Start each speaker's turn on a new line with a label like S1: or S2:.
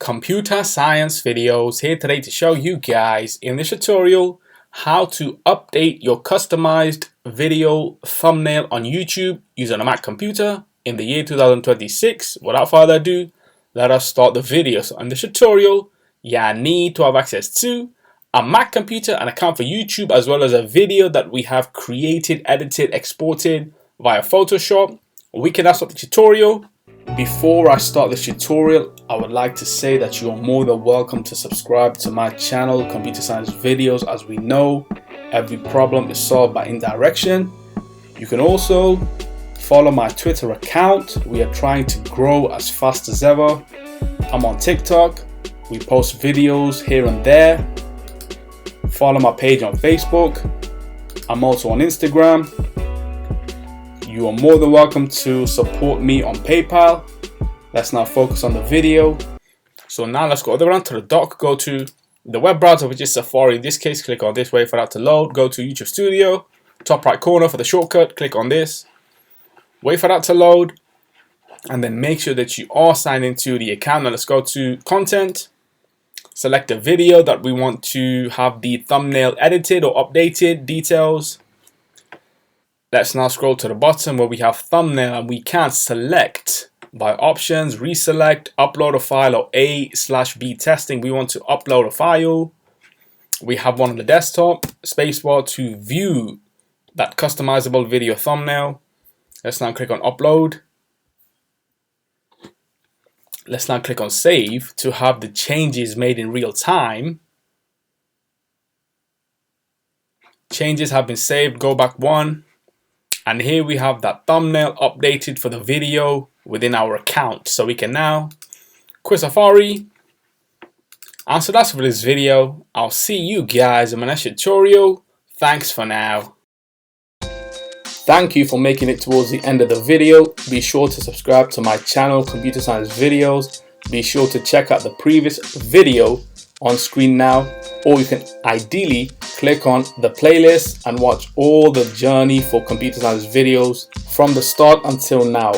S1: Computer Science Videos here today to show you guys in this tutorial how to update your customized video thumbnail on YouTube using a Mac computer in the year 2026. Without further ado, let us start the video. So in this tutorial, you need to have access to a Mac computer, an account for YouTube, as well as a video that we have created, edited, exported via Photoshop. We can now start the tutorial. Before I start this tutorial, I would like to say that you are more than welcome to subscribe to my channel, Computer Science Videos. As we know, every problem is solved by indirection. You can also follow my Twitter account. We are trying to grow as fast as ever. I'm on TikTok. We post videos here and there. Follow my page on Facebook. I'm also on Instagram. You are more than welcome to support me on PayPal. Let's now focus on the video. So now let's go around to the dock. Go to the web browser, which is Safari. In this case, click on this, wait for that to load. Go to YouTube Studio, top right corner for the shortcut. Click on this, wait for that to load, and then make sure that you are signed into the account. Now let's go to Content. Select the video that we want to have the thumbnail edited or updated, Details. Let's now scroll to the bottom where we have thumbnail, and we can select by options, reselect, upload a file, or A/B testing. We want to upload a file. We have one on the desktop, spacebar to view that customizable video thumbnail. Let's now click on upload. Let's now click on save to have the changes made in real time. Changes have been saved. Go back one. And here we have that thumbnail updated for the video within our account. So we can now quit Safari. And so that's for this video. I'll see you guys in my next tutorial. Thanks for now. Thank you for making it towards the end of the video. Be sure to subscribe to my channel, Computer Science Videos. Be sure to check out the previous video on screen now, or you can ideally click on the playlist and watch all the journey for Computer Science Videos from the start until now.